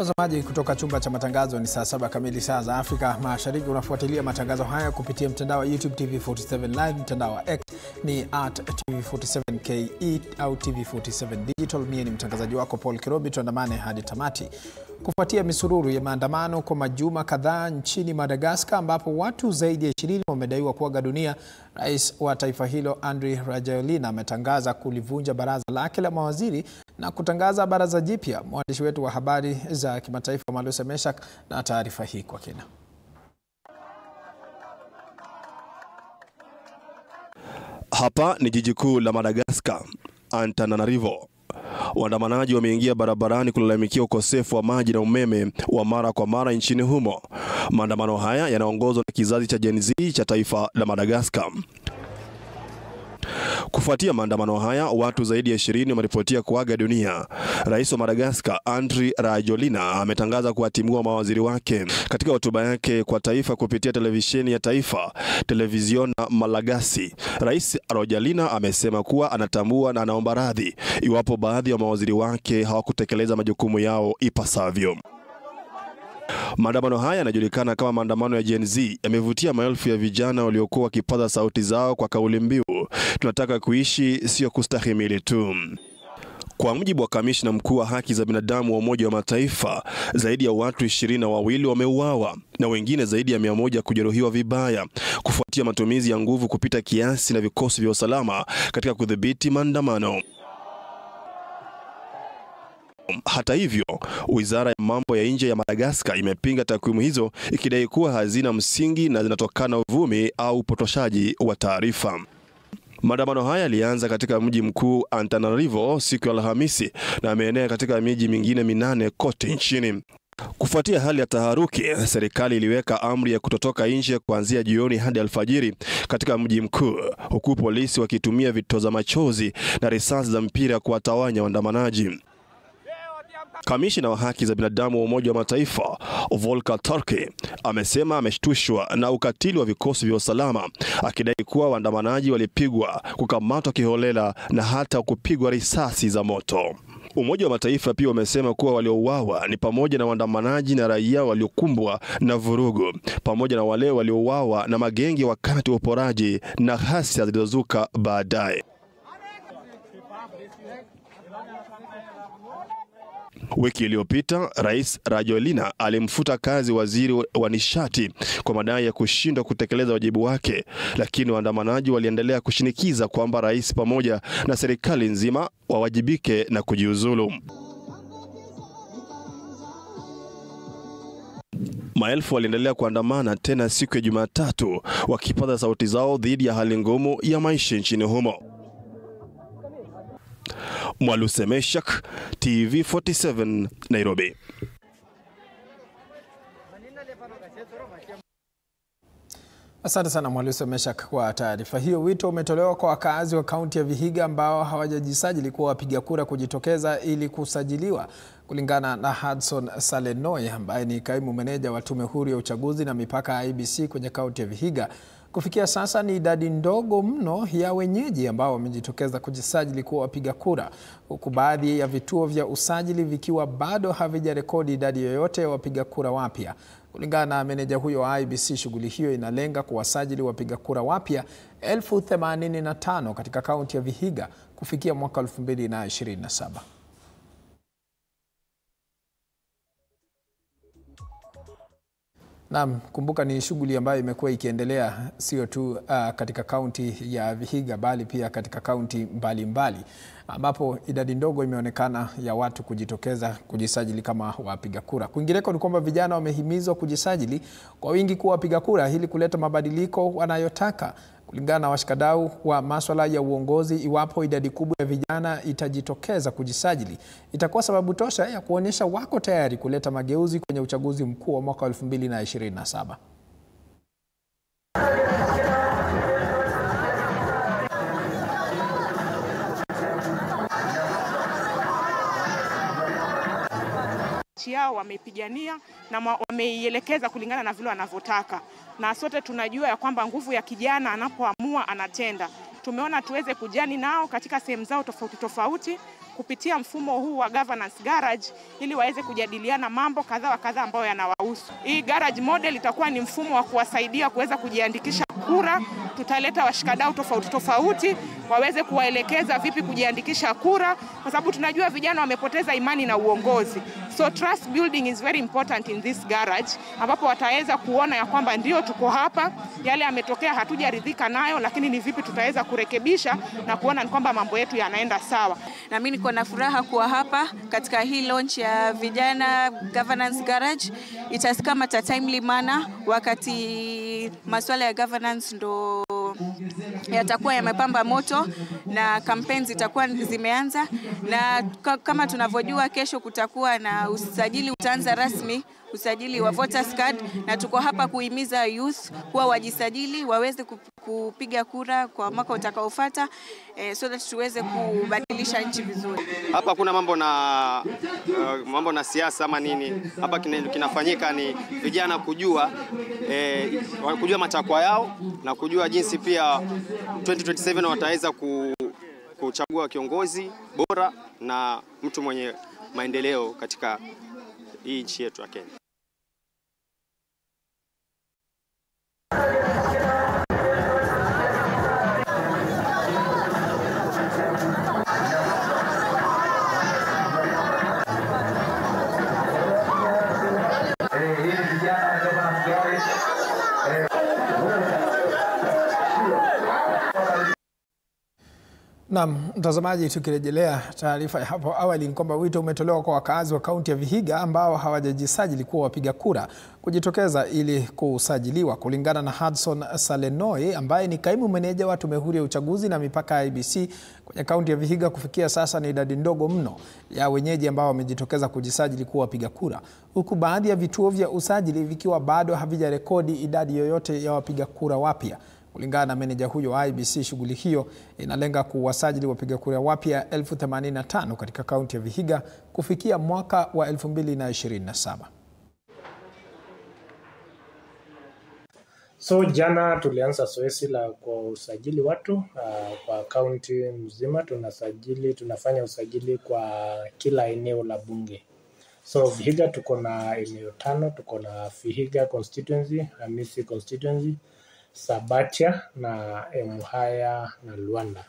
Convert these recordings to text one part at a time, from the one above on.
Mtazamaji kutoka chumba cha matangazo, ni saa 7 kamili saa za Afrika Mashariki. Unafuatilia matangazo haya kupitia mtandao wa YouTube TV47 Live, mtandao wa X ni @TV47KE au TV47 Digital. Mimi ni mtangazaji wako Paul Kirobi, tuandamane hadi tamati. Kufuatia misururu ya maandamano kwa majuma kadhaa nchini Madagascar ambapo watu zaidi ya 20 wamedaiwa kuaga dunia, rais wa taifa hilo Andry Rajoelina ametangaza kulivunja baraza lake la mawaziri na kutangaza baraza jipya. Mwandishi wetu wa habari za kimataifa Mwalusa Meshak na taarifa hii kwa kina. Hapa ni jiji kuu la Madagascar, Antananarivo. Waandamanaji wameingia barabarani kulalamikia ukosefu wa maji na umeme wa mara kwa mara nchini humo. Maandamano haya yanaongozwa na kizazi cha Gen Z cha taifa la Madagascar. Kufuatia maandamano haya, watu zaidi ya 20 wameripotia kuaga dunia. Rais wa Madagascar Andry Rajoelina ametangaza kuwatimua mawaziri wake. Katika hotuba yake kwa taifa kupitia televisheni ya taifa, Televiziona Malagasy, Rais Rajoelina amesema kuwa anatambua na anaomba radhi iwapo baadhi ya mawaziri wake hawakutekeleza majukumu yao ipasavyo. Maandamano haya yanajulikana kama maandamano ya Gen Z yamevutia maelfu ya vijana waliokuwa wakipaza sauti zao kwa kauli mbiu, tunataka kuishi sio kustahimili tu. Kwa mujibu wa kamishna mkuu wa haki za binadamu wa Umoja wa Mataifa, zaidi ya watu 22 wameuawa na wengine zaidi ya 100 kujeruhiwa vibaya kufuatia matumizi ya nguvu kupita kiasi na vikosi vya usalama katika kudhibiti maandamano. Hata hivyo, Wizara ya Mambo ya Nje ya Madagascar imepinga takwimu hizo, ikidai kuwa hazina msingi na zinatokana na uvumi au upotoshaji wa taarifa. Maandamano haya yalianza katika mji mkuu Antananarivo siku ya Alhamisi na yameenea katika miji mingine 8 kote nchini. Kufuatia hali ya taharuki, serikali iliweka amri ya kutotoka nje kuanzia jioni hadi alfajiri katika mji mkuu, huku polisi wakitumia vitoza machozi na risasi za mpira kuwatawanya waandamanaji. Kamishna wa haki za binadamu wa Umoja wa Mataifa Volker Turk amesema ameshtushwa na ukatili wa vikosi vya usalama, akidai kuwa waandamanaji walipigwa, kukamatwa kiholela na hata kupigwa risasi za moto. Umoja wa Mataifa pia umesema kuwa waliouawa ni pamoja na waandamanaji na raia waliokumbwa na vurugu, pamoja na wale waliouawa na magenge wakati wa uporaji na ghasia zilizozuka baadaye. Wiki iliyopita, Rais Rajoelina alimfuta kazi waziri wa nishati kwa madai ya kushindwa kutekeleza wajibu wake, lakini waandamanaji waliendelea kushinikiza kwamba rais pamoja na serikali nzima wawajibike na kujiuzulu. Maelfu waliendelea kuandamana tena siku ya Jumatatu, wakipaza sauti zao dhidi ya hali ngumu ya maisha nchini humo. Mwalusa Meshak, TV47, Nairobi. Asante sana Mwalusa Meshak kwa taarifa hiyo. Wito umetolewa kwa wakazi wa kaunti ya Vihiga ambao hawajajisajili kuwa wapiga kura kujitokeza ili kusajiliwa. Kulingana na Hudson Salenoi ambaye ni kaimu meneja wa Tume Huru ya Uchaguzi na Mipaka IEBC kwenye kaunti ya Vihiga, kufikia sasa ni idadi ndogo mno ya wenyeji ambao wamejitokeza kujisajili kuwa wapiga kura, huku baadhi ya vituo vya usajili vikiwa bado havijarekodi idadi yoyote ya wapiga kura wapya. Kulingana na meneja huyo wa IEBC, shughuli hiyo inalenga kuwasajili wapiga kura wapya 1085 katika kaunti ya Vihiga kufikia mwaka 2027. Naam, kumbuka ni shughuli ambayo imekuwa ikiendelea sio tu katika kaunti ya Vihiga bali pia katika kaunti mbalimbali ambapo idadi ndogo imeonekana ya watu kujitokeza kujisajili kama wapiga kura. Kwingineko ni kwamba vijana wamehimizwa kujisajili kwa wingi kuwa wapiga kura ili kuleta mabadiliko wanayotaka. Kulingana na washikadau wa masuala ya uongozi, iwapo idadi kubwa ya vijana itajitokeza kujisajili, itakuwa sababu tosha ya kuonyesha wako tayari kuleta mageuzi kwenye uchaguzi mkuu wa mwaka 2027. Yao wamepigania na wameielekeza kulingana na vile wanavyotaka, na sote tunajua ya kwamba nguvu ya kijana anapoamua anatenda. Tumeona tuweze kujani nao katika sehemu zao tofauti tofauti kupitia mfumo huu wa governance garage ili waweze kujadiliana mambo kadha wa kadha ambayo yanawahusu. Hii garage model itakuwa ni mfumo wa kuwasaidia kuweza kujiandikisha kura. Tutaleta washikadau tofauti waweze kuwaelekeza vipi kujiandikisha kura, kwa sababu tunajua vijana wamepoteza imani na uongozi. So trust building is very important in this garage, ambapo wataweza kuona ya kwamba ndio tuko hapa, yale yametokea hatujaridhika nayo, lakini ni vipi tutaweza kurekebisha na kuona kwamba mambo yetu yanaenda sawa. Na mimi niko na furaha kuwa hapa katika hii launch ya vijana governance garage. Itasikama ta timely manner wakati masuala ya governance ndo yatakuwa yamepamba moto na campaigns zitakuwa zimeanza, na kama tunavyojua kesho kutakuwa na usajili utaanza rasmi, usajili wa voters card, na tuko hapa kuhimiza youth kuwa wajisajili waweze kupiga kura kwa mwaka utakaofuata, so that tuweze kubadilisha nchi vizuri. Hapa kuna mambo na siasa ama nini. Hapa kinafanyika ni vijana kujua matakwa yao na kujua jinsi pia 2027 wataweza kuchagua kiongozi bora na mtu mwenye maendeleo katika hii nchi yetu ya Kenya. Naam, mtazamaji, tukirejelea taarifa ya hapo awali ni kwamba wito umetolewa kwa wakazi wa kaunti ya Vihiga ambao hawajajisajili kuwa wapiga kura kujitokeza ili kusajiliwa. Kulingana na Hudson Salenoi ambaye ni kaimu meneja wa Tume Huru ya Uchaguzi na Mipaka ya IEBC kwenye kaunti ya Vihiga, kufikia sasa ni idadi ndogo mno ya wenyeji ambao wamejitokeza kujisajili kuwa wapiga kura, huku baadhi ya vituo vya usajili vikiwa bado havijarekodi idadi yoyote ya wapiga kura wapya. Kulingana na meneja huyo wa IEBC, shughuli hiyo inalenga kuwasajili wapiga kura wapya 85,000 katika kaunti ya Vihiga kufikia mwaka wa 2027. So jana tulianza zoezi la kwa usajili watu kwa kaunti mzima. Tunafanya usajili kwa kila eneo la bunge. So Vihiga tuko na eneo 5, tuko na Vihiga constituency, Hamisi constituency, Sabatia na Emuhaya na Luanda.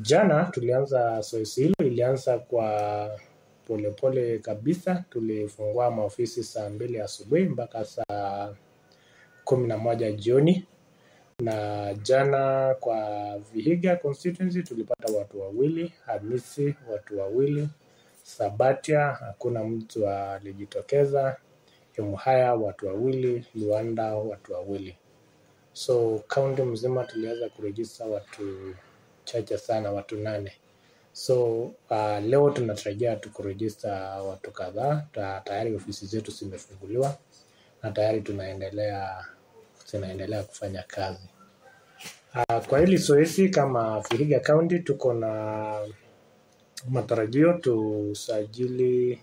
Jana tulianza zoezi hilo, ilianza kwa polepole kabisa. Tulifungua maofisi saa 2 asubuhi mpaka saa 11 jioni. Na jana kwa Vihiga constituency tulipata watu 2, Hamisi watu 2, Sabatia hakuna mtu alijitokeza, Emuhaya watu 2, Luanda watu 2. So kaunti mzima tulianza kurejista watu chache sana, watu 8. So leo tunatarajia tukurejista watu kadhaa. Tayari ofisi zetu zimefunguliwa na tayari tunaendelea kufanya kazi. Kwa hili zoezi kama Vihiga County tuko na matarajio tusajili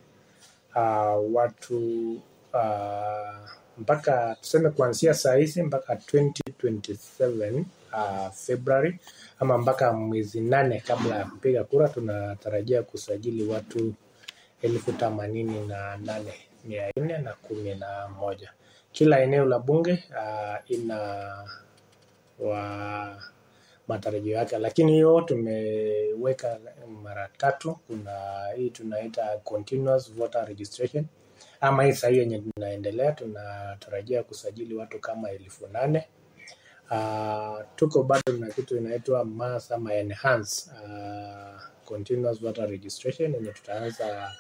watu mpaka tuseme kuanzia saa hizi mpaka 2027 February ama mpaka mwezi 8 kabla ya kupiga kura, tunatarajia kusajili watu 88,411. Kila eneo la bunge ina matarajio yake, lakini hiyo tumeweka mara 3. Kuna hii tunaita continuous voter registration, ama hii sasa yenye tunaendelea, tunatarajia kusajili watu kama 8,000. Tuko bado na kitu inaitwa mass ama enhanced continuous voter registration yenye tutaanza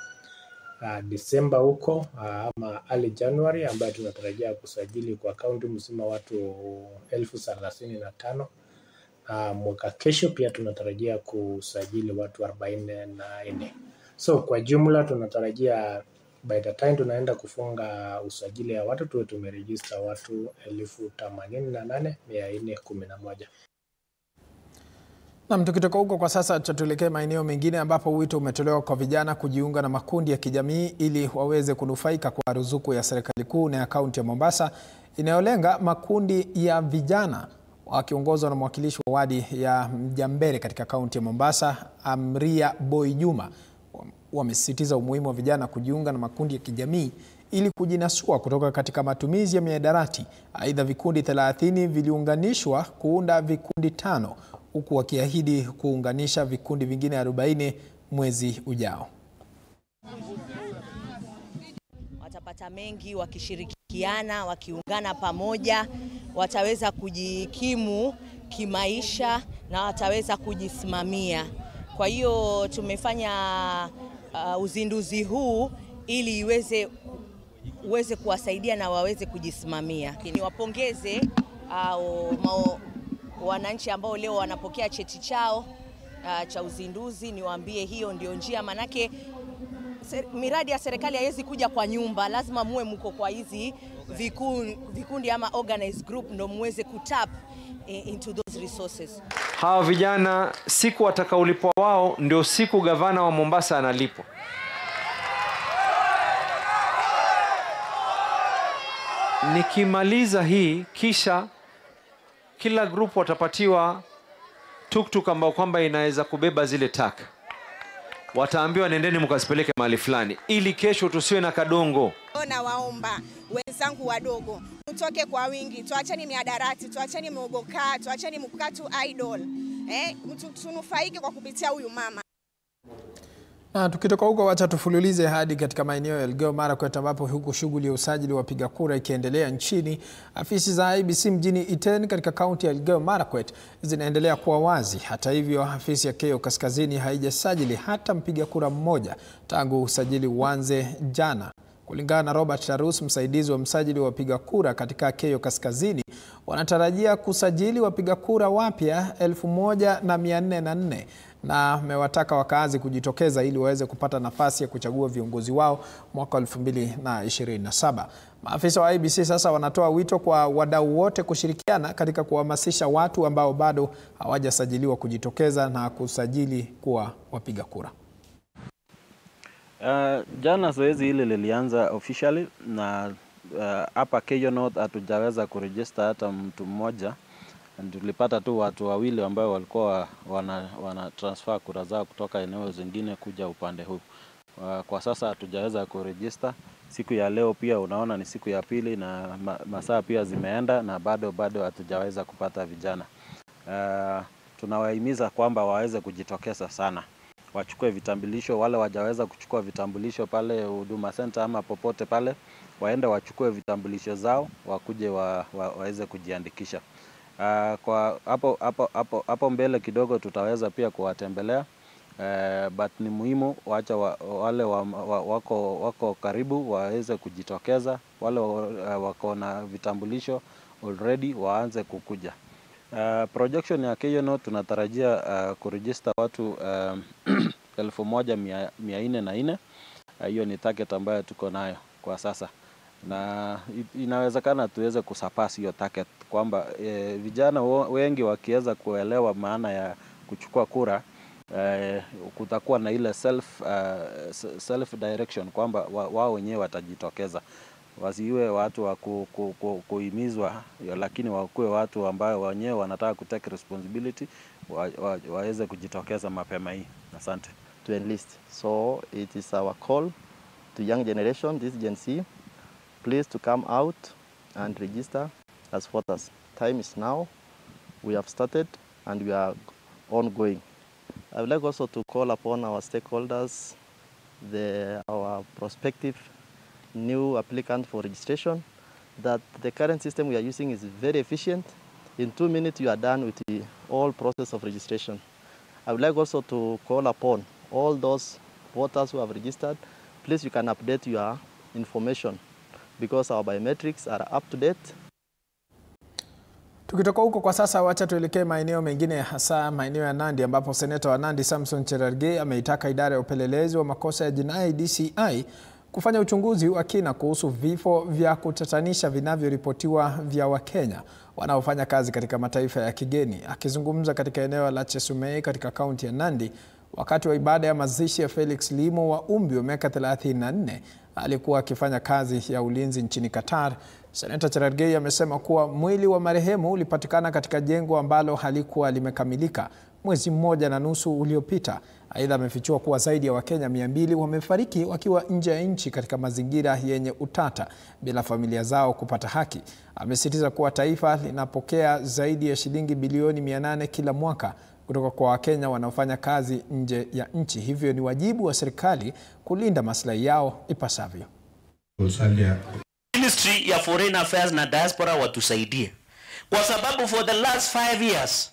December huko ama early January, ambayo tunatarajia kusajili kwa kaunti mzima watu 35,000. Mwaka kesho pia tunatarajia kusajili watu 44. So kwa jumla tunatarajia by the time tunaenda kufunga usajili ya watu tuwe tumerejista watu 88,411. Na tukitoka huko kwa sasa tuelekee maeneo mengine ambapo wito umetolewa kwa vijana kujiunga na makundi ya kijamii ili waweze kunufaika kwa ruzuku ya serikali kuu na ya kaunti ya Mombasa inayolenga makundi ya vijana wakiongozwa na mwakilishi wa wadi ya Mjambere katika kaunti ya Mombasa, Amria Boy Juma, wamesisitiza umuhimu wa vijana kujiunga na makundi ya kijamii ili kujinasua kutoka katika matumizi ya mihadarati. Aidha, vikundi 30 viliunganishwa kuunda vikundi 5, huku wakiahidi kuunganisha vikundi vingine 40 mwezi ujao. Watapata mengi wakishirikiana, wakiungana pamoja, wataweza kujikimu kimaisha na wataweza kujisimamia. Kwa hiyo tumefanya uzinduzi huu ili uweze kuwasaidia na waweze kujisimamia. Niwapongeze wananchi ambao leo wanapokea cheti chao cha uzinduzi. Niwaambie hiyo ndio njia, manake miradi ya serikali haiwezi kuja kwa nyumba, lazima muwe mko kwa hizi vikundi ama organized group ndo muweze kutap into those resources. Hawa vijana siku watakaolipwa wao ndio siku gavana wa Mombasa analipwa. Nikimaliza hii, kisha kila group watapatiwa tuktuk ambao kwamba inaweza kubeba zile taka. Wataambiwa nendeni mkazipeleke mahali fulani ili kesho tusiwe na kadongo. Na waomba wenzangu wadogo, tutoke kwa wingi, tuacheni mihadarati, tuacheni mogoka, tuacheni mkatu idol. Tunufaike kwa kupitia huyu mama. Na tukitoka huko, wacha tufululize hadi katika maeneo ya Elgeyo Marakwet, ambapo huku shughuli ya usajili wa wapiga kura ikiendelea nchini. Afisi za IEBC mjini Iten katika kaunti ya Elgeyo Marakwet zinaendelea kuwa wazi. Hata hivyo, afisi ya Keyo Kaskazini haijasajili hata mpiga kura mmoja tangu usajili uanze jana. Kulingana na Robert Tarus, msaidizi wa msajili wa wapiga kura katika Keyo Kaskazini, wanatarajia kusajili wapiga kura wapya 1404 na amewataka wakazi kujitokeza ili waweze kupata nafasi ya kuchagua viongozi wao mwaka 2027. Maafisa wa IEBC sasa wanatoa wito kwa wadau wote kushirikiana katika kuhamasisha watu ambao bado hawajasajiliwa kujitokeza na kusajili kuwa wapiga kura. Jana zoezi hili lilianza officially na hapa Keyo North hatujaweza kuregister hata mtu mmoja. Tulipata tu watu wawili ambao walikuwa wana transfer kura zao kutoka eneo zingine kuja upande huu. Kwa sasa hatujaweza kuregister. Siku ya leo pia unaona ni siku ya pili na masaa pia zimeenda na bado hatujaweza kupata vijana. Tunawahimiza kwamba waweze kujitokeza sana. Wachukue vitambulisho, wale wajaweza kuchukua vitambulisho pale Huduma Center ama popote pale, waende wachukue vitambulisho zao, wakuje waweze kujiandikisha. Kwa hapo mbele kidogo tutaweza pia kuwatembelea, but ni muhimu waacha wale wako karibu waweze kujitokeza, wale wako na vitambulisho already waanze kukuja. Projection ya Keyo North tunatarajia kuregister watu 1404. Hiyo ni target ambayo tuko nayo kwa sasa, na inawezekana tuweze kusurpass hiyo target, kwamba vijana wengi wakiweza kuelewa maana ya kuchukua kura, kutakuwa na ile self direction kwamba wao wenyewe watajitokeza. Wasiwe watu wa kuhimizwa, lakini wakuwe watu ambao wenyewe wanataka kutake responsibility, waweze kujitokeza mapema hii. Asante. To enlist. So it is our call to young generation, this Gen Z, please to come out and register as voters. Time is now. We have started and we are ongoing. I would like also to call upon our stakeholders, our prospective new applicant for registration, that the current system we are using is very efficient. In 2 minutes you are done with the whole process of registration. I would like also to call upon all those voters who have registered, please you can update your information because our biometrics are up to date. Tukitoka huko kwa sasa, wacha tuelekee maeneo mengine, hasa maeneo ya Nandi, ambapo seneta wa Nandi Samson Cherargei ameitaka idara ya upelelezi wa makosa ya jinai DCI kufanya uchunguzi wa kina kuhusu vifo vya kutatanisha vinavyoripotiwa vya Wakenya wanaofanya kazi katika mataifa ya kigeni. Akizungumza katika eneo la Chesumei katika kaunti ya Nandi Wakati wa ibada ya mazishi ya Felix Limo wa umri wa miaka 34 alikuwa akifanya kazi ya ulinzi nchini Qatar, Seneta Cherargei amesema kuwa mwili wa marehemu ulipatikana katika jengo ambalo halikuwa limekamilika mwezi mmoja na nusu uliopita. Aidha, amefichua kuwa zaidi ya Wakenya 200 wamefariki wakiwa nje ya nchi katika mazingira yenye utata bila familia zao kupata haki. Amesisitiza kuwa taifa linapokea zaidi ya shilingi bilioni 800 kila mwaka kutoka kwa Wakenya wanaofanya kazi nje ya nchi. Hivyo ni wajibu wa serikali kulinda maslahi yao ipasavyo. Ministry ya Foreign Affairs na Diaspora watusaidie, kwa sababu for the last 5 years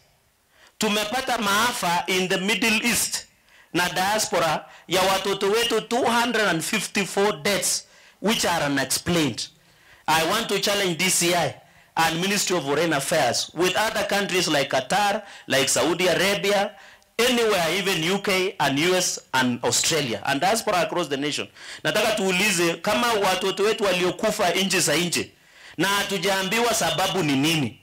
tumepata maafa in the Middle East na diaspora ya watoto wetu 254 deaths which are unexplained. I want to challenge DCI and Ministry of Foreign Affairs with other countries like Qatar, like Saudi Arabia, anywhere, even UK and US and Australia and diaspora across the nation. Nataka tuulize kama watoto wetu waliokufa nje za nje na hatujaambiwa sababu ni nini.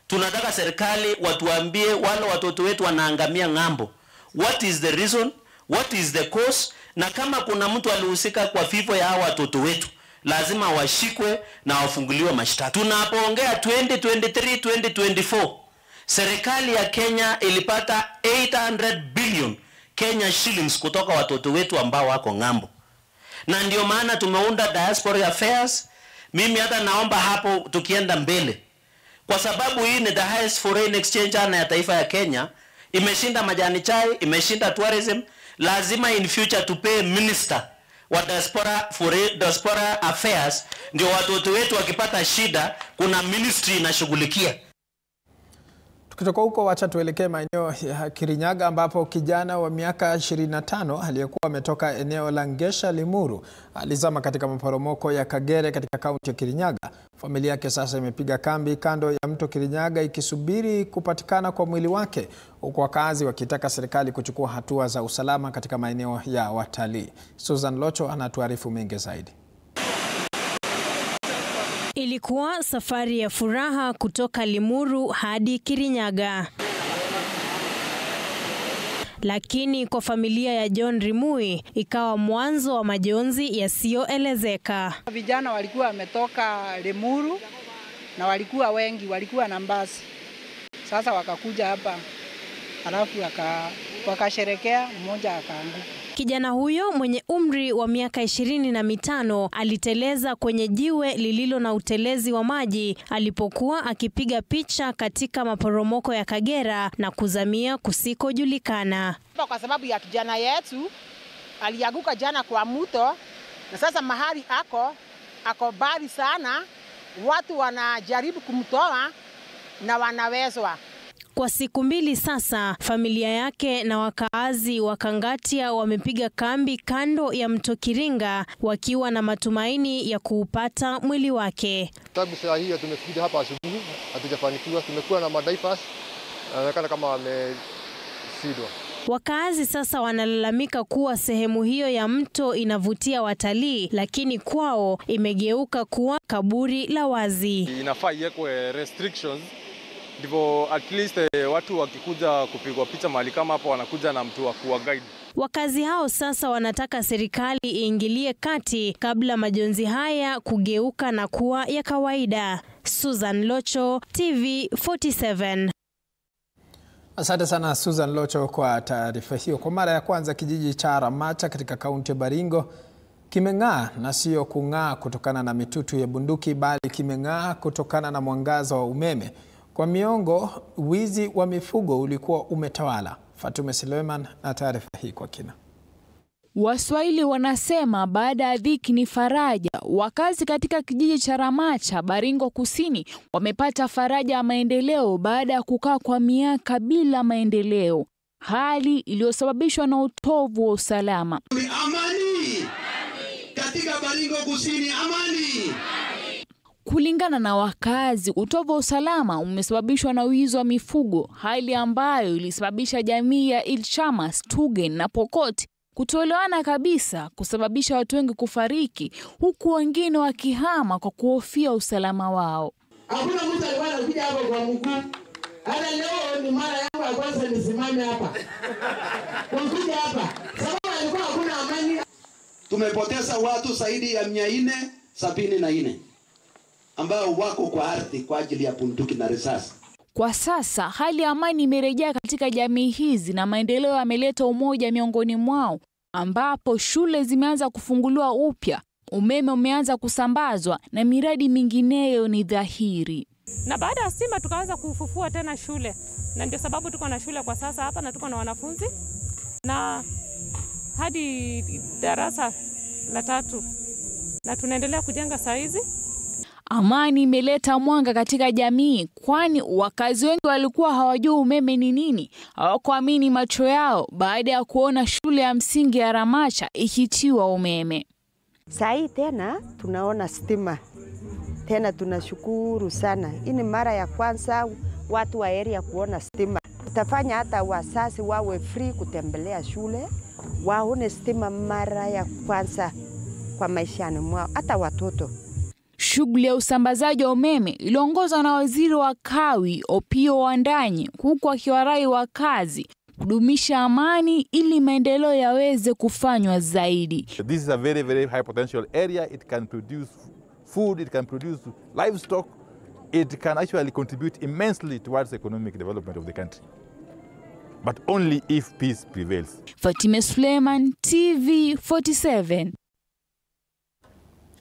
Tunataka serikali watuambie wale watoto wetu wanaangamia ng'ambo. What is the reason? What is the cause? Na kama kuna mtu alihusika kwa vifo ya watoto wetu, lazima washikwe na wafunguliwe mashtaka. Tunapoongea 2023-2024, serikali ya Kenya ilipata 800 billion Kenya shillings kutoka watoto wetu ambao wako ng'ambo. Na ndio maana tumeunda Diaspora Affairs. Mimi hata naomba hapo tukienda mbele, kwa sababu hii ni the highest foreign exchange ya taifa ya Kenya, imeshinda majani chai, imeshinda tourism, lazima in future tupe minister wa Diaspora Affairs, ndio watoto wetu wakipata shida kuna ministry inashughulikia. Tukitoka huko, wacha tuelekee maeneo ya Kirinyaga ambapo kijana wa miaka 25 aliyekuwa ametoka eneo la Ngesha Limuru alizama katika maporomoko ya Kagere katika kaunti ya Kirinyaga. Familia yake sasa imepiga kambi kando ya mto Kirinyaga ikisubiri kupatikana kwa mwili wake, huku wakazi wakitaka serikali kuchukua hatua za usalama katika maeneo ya watalii. Susan Locho anatuarifu mengi zaidi. Ilikuwa safari ya furaha kutoka Limuru hadi Kirinyaga. Lakini kwa familia ya John Rimui ikawa mwanzo wa majonzi yasiyoelezeka. Vijana walikuwa wametoka Limuru na walikuwa wengi, walikuwa na basi. Sasa wakakuja hapa, alafu wakasherekea, mmoja akaanguka. Kijana huyo mwenye umri wa miaka 25 aliteleza kwenye jiwe lililo na utelezi wa maji alipokuwa akipiga picha katika maporomoko ya Kagera na kuzamia kusikojulikana. Kwa sababu ya kijana yetu alianguka jana kwa mto, na sasa mahali ako bali sana, watu wanajaribu kumtoa na wanawezwa. Kwa siku 2 sasa, familia yake na wakaazi wa Kangatia wamepiga kambi kando ya mto Kiringa wakiwa na matumaini ya kuupata mwili wake. Tangu saa hii tumefika hapa asubuhi, hatujafanikiwa. Tumekuwa na madaifas, inaonekana kama wamesidwa. Wakaazi sasa wanalalamika kuwa sehemu hiyo ya mto inavutia watalii, lakini kwao imegeuka kuwa kaburi la wazi. Inafaa iwekwe restrictions, ndivyo at least watu wakikuja kupigwa picha mahali kama hapo wanakuja na mtu wa kuwa guide. Wakazi hao sasa wanataka serikali iingilie kati kabla majonzi haya kugeuka na kuwa ya kawaida. Susan Locho, TV 47. Asante sana Susan Locho kwa taarifa hiyo. Kwa mara ya kwanza kijiji cha Ramacha katika kaunti ya Baringo kimeng'aa, na sio kung'aa kutokana na mitutu ya bunduki, bali kimeng'aa kutokana na mwangaza wa umeme. Kwa miongo, wizi wa mifugo ulikuwa umetawala. Fatume Suleiman na taarifa hii kwa kina. Waswahili wanasema baada ya dhiki ni faraja. Wakazi katika kijiji cha Ramacha, Baringo Kusini, wamepata faraja ya maendeleo baada ya kukaa kwa miaka bila maendeleo, hali iliyosababishwa na utovu wa usalama. Amani katika Baringo Kusini, amani. Kulingana na wakazi, utovu wa usalama umesababishwa na wizi wa mifugo, hali ambayo ilisababisha jamii ya Ilchamas, Tugen na Pokot kutoelewana kabisa, kusababisha watu wengi kufariki, huku wengine wakihama kwa kuhofia usalama wao. Hakuna mtu alikuwa anakuja hapo kwa mguu. Hata leo ni mara yangu wa kwanza nisimame hapa. Wakuja hapa. Sababu alikuwa hakuna amani. Tumepoteza watu zaidi ya 474 ambao wako kwa ardhi kwa ajili ya bunduki na risasi. Kwa sasa hali ya amani imerejea katika jamii hizi na maendeleo yameleta umoja miongoni mwao, ambapo shule zimeanza kufunguliwa upya, umeme umeanza kusambazwa na miradi mingineyo ni dhahiri. Na baada ya stima tukaanza kufufua tena shule. Na ndio sababu tuko na shule kwa sasa hapa na tuko na wanafunzi na hadi darasa la 3 na tunaendelea kujenga saa hizi. Amani imeleta mwanga katika jamii, kwani wakazi wengi walikuwa hawajui umeme ni nini. Hawakuamini macho yao baada ya kuona shule ya msingi ya Ramacha ikitiwa umeme. Sai tena tunaona stima. Tena tunashukuru sana. Hii ni mara ya kwanza watu wa area kuona stima. Tutafanya hata wazazi wawe free kutembelea shule, waone stima mara ya kwanza kwa maishani mwao, hata watoto. Shughuli ya usambazaji wa umeme iliongozwa na waziri wa kawi Opiyo Wandayi, huku akiwarai wakazi kudumisha amani ili maendeleo yaweze kufanywa zaidi. This is a very, very high potential area. It can produce food, it can produce livestock. It can actually contribute immensely towards economic development of the country. But only if peace prevails. Fatime Suleiman, TV47.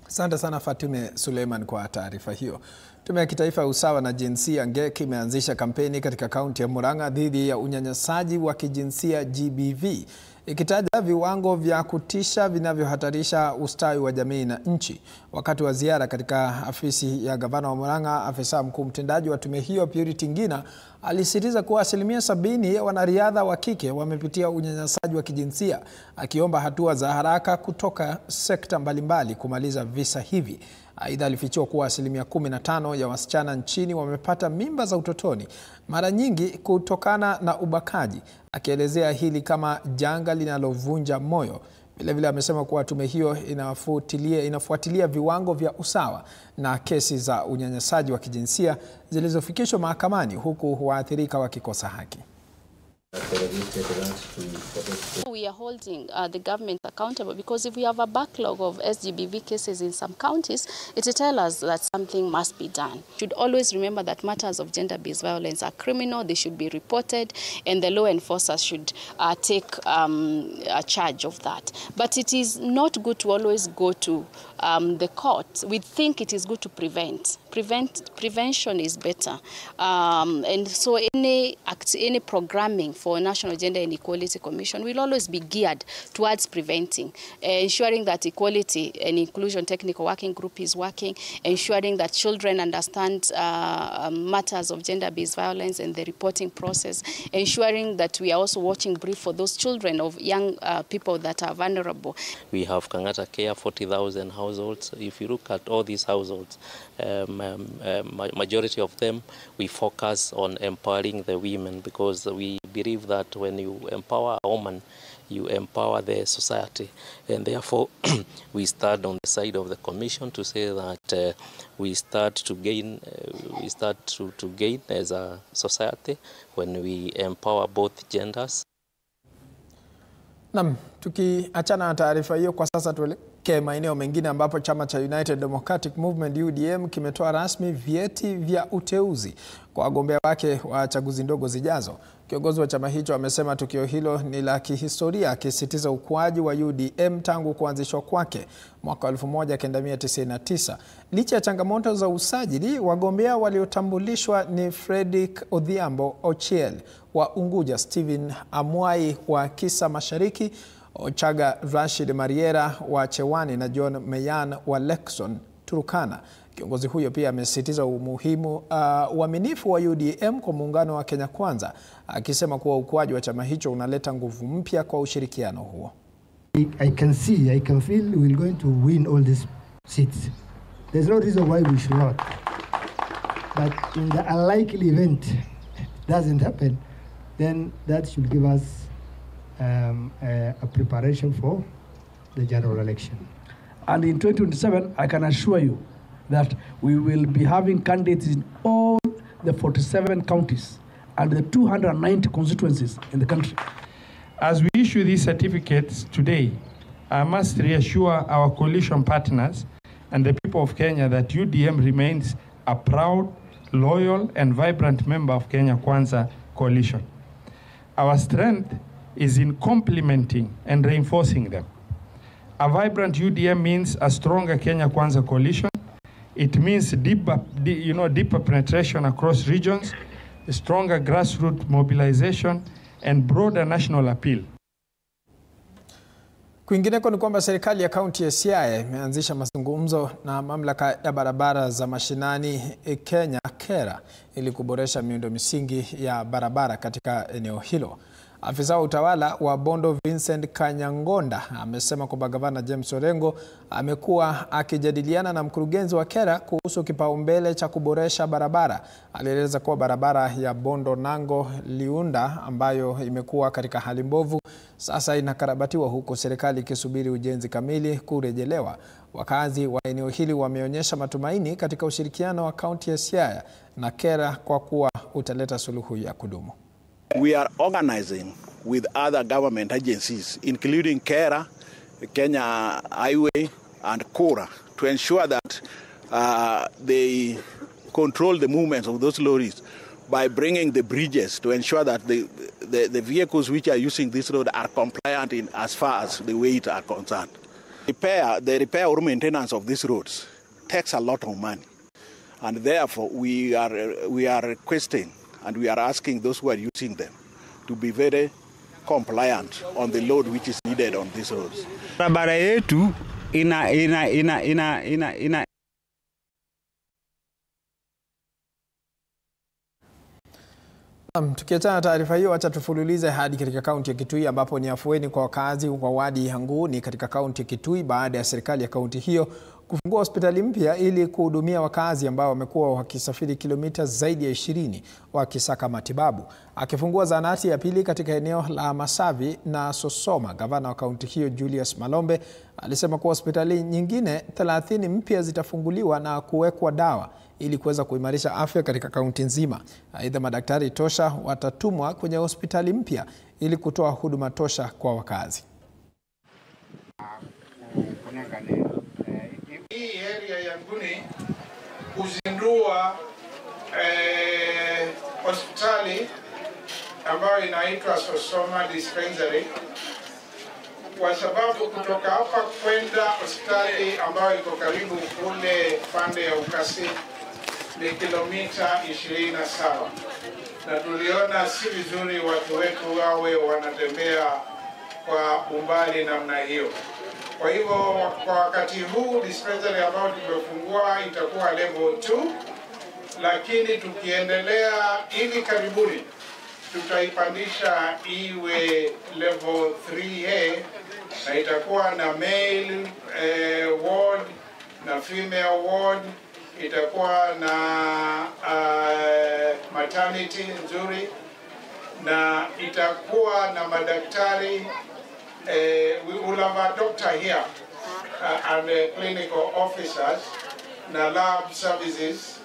Asante sana Fatime Suleiman kwa taarifa hiyo. Tume ya Kitaifa ya Usawa na Jinsia NGEK imeanzisha kampeni katika kaunti ya Murang'a dhidi ya unyanyasaji wa kijinsia GBV, ikitaja viwango vya kutisha vinavyohatarisha ustawi wa jamii na nchi. Wakati wa ziara katika afisi ya gavana wa Murang'a, afisa mkuu mtendaji wa tume hiyo Purity Ngina alisisitiza kuwa 70% ya wanariadha wa kike wamepitia unyanyasaji wa kijinsia, akiomba hatua za haraka kutoka sekta mbalimbali kumaliza visa hivi. Aidha, alifichua kuwa 15% ya wasichana nchini wamepata mimba za utotoni, mara nyingi kutokana na ubakaji, akielezea hili kama janga linalovunja moyo. Vilevile amesema kuwa tume hiyo inafuatilia viwango vya usawa na kesi za unyanyasaji wa kijinsia zilizofikishwa mahakamani, huku waathirika wakikosa haki. We are holding the government accountable, because if we have a backlog of SGBV cases in some counties, it tells us that something must be done. We should always remember that matters of gender-based violence are criminal, they should be reported, and the law enforcers should take a charge of that. But it is not good to always go to the court. We think it is good to prevent. Prevention is better. And so any programming for National Gender and Equality Commission will always be geared towards preventing, ensuring that Equality and Inclusion Technical Working Group is working, ensuring that children understand matters of gender-based violence and the reporting process, ensuring that we are also watching brief for those children of young people that are vulnerable. We have Kangata Care, 40,000 households. If you look at all these households, majority of them, we focus on empowering the women, because we believe that when you empower a woman, you empower the society. And therefore, we stand on the side of the Commission to say that we start to gain as a society when we empower both genders. Naam, tukiachana na taarifa hiyo kwa sasa tuelekee maeneo mengine ambapo chama cha United Democratic Movement UDM kimetoa rasmi vyeti vya uteuzi kwa wagombea wake wa chaguzi ndogo zijazo. Kiongozi wa chama hicho amesema tukio hilo ni la kihistoria, akisisitiza ukuaji wa UDM tangu kuanzishwa kwake mwaka 1999. Licha ya changamoto za usajili, wagombea waliotambulishwa ni Fredrick Odhiambo Ochiel wa Unguja, Stephen Amwai wa Kisa Mashariki, Ochaga Rashid Mariera wa Chewani na John Meyan wa Lekson, Turkana. Kiongozi huyo pia amesisitiza uaminifu wa UDM kwa muungano wa Kenya Kwanza, akisema kuwa ukuaji wa chama hicho unaleta nguvu mpya kwa ushirikiano huo. I can feel we're going to win all these seats. There's no reason why we should not. But in the unlikely event it doesn't happen, then that should give us a preparation for the general election. And in 2027, I can assure you that we will be having candidates in all the 47 counties, and the 290 constituencies in the country. As we issue these certificates today, I must reassure our coalition partners and the people of Kenya that UDM remains a proud, loyal, and vibrant member of Kenya Kwanza coalition. Our strength is in complementing and reinforcing them. A vibrant UDM means a stronger Kenya Kwanza coalition. It means deeper penetration across regions, a stronger grassroots mobilization, and broader national appeal. Kwingineko ni kwamba serikali ya kaunti ya Siaya imeanzisha mazungumzo na mamlaka ya barabara za mashinani Kenya KERA ili kuboresha miundo misingi ya barabara katika eneo hilo. Afisa wa utawala wa Bondo Vincent Kanyangonda amesema kwamba gavana James Orengo amekuwa akijadiliana na mkurugenzi wa KERA kuhusu kipaumbele cha kuboresha barabara. Alieleza kuwa barabara ya Bondo Nango Liunda ambayo imekuwa katika hali mbovu sasa inakarabatiwa huko serikali ikisubiri ujenzi kamili kurejelewa. Wakazi wa eneo hili wameonyesha matumaini katika ushirikiano wa kaunti ya Siaya na KERA kwa kuwa utaleta suluhu ya kudumu. We are organizing with other government agencies, including KERA, Kenya Highway, and KORA, to ensure that they control the movements of those lorries by bringing the bridges to ensure that the vehicles which are using this road are compliant in as far as the weight are concerned. The repair or maintenance of these roads takes a lot of money, and therefore we are requesting and we are asking those who are using them to be very compliant on the load which is needed on these roads. Barabara yetu Tukiachana na taarifa hiyo, acha tufululize hadi katika kaunti ya Kitui ambapo ni afueni kwa wakazi wa wadi Hanguni katika kaunti ya Kitui baada ya serikali ya kaunti hiyo kufungua hospitali mpya ili kuhudumia wakazi ambao wamekuwa wakisafiri kilomita zaidi ya 20 wakisaka matibabu. Akifungua zahanati ya pili katika eneo la Masavi na Sosoma, gavana wa kaunti hiyo Julius Malombe alisema kuwa hospitali nyingine 30 mpya zitafunguliwa na kuwekwa dawa ili kuweza kuimarisha afya katika kaunti nzima. Aidha, madaktari tosha watatumwa kwenye hospitali mpya ili kutoa huduma tosha kwa wakazi. Hii area ya Hanguni kuzindua hospitali ambayo inaitwa Sosoma Dispensary, kwa sababu kutoka hapa kwenda hospitali ambayo iko karibu kule pande ya Ukasi ni kilomita 27, na tuliona si vizuri watu wetu wawe wanatembea kwa umbali namna hiyo. Kwa hivyo kwa wakati huu dispensary ambayo tumefungua itakuwa level 2, lakini tukiendelea hivi karibuni tutaipandisha iwe level 3A na itakuwa na male ward na female ward, itakuwa na maternity nzuri, na itakuwa na madaktari. We will have a doctor here and clinical officers na lab services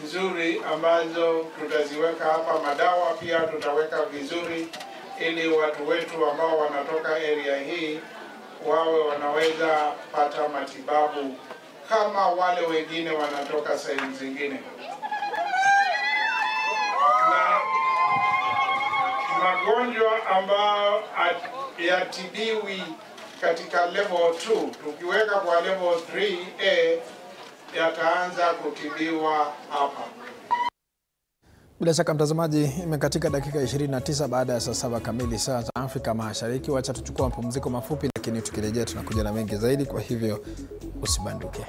nzuri ambazo tutaziweka hapa. Madawa pia tutaweka vizuri ili watu wetu ambao wanatoka area hii wawe wanaweza pata matibabu kama wale wengine wanatoka sehemu zingine. Na magonjwa ambao yatibiwi katika level 2 tukiweka kwa level 3A yataanza kutibiwa hapa. Bila shaka mtazamaji, imekatika dakika 29 baada ya saa 7 kamili saa za Afrika Mashariki. Wacha tuchukua mapumziko mafupi, lakini tukirejea tunakuja na mengi zaidi, kwa hivyo usibanduke.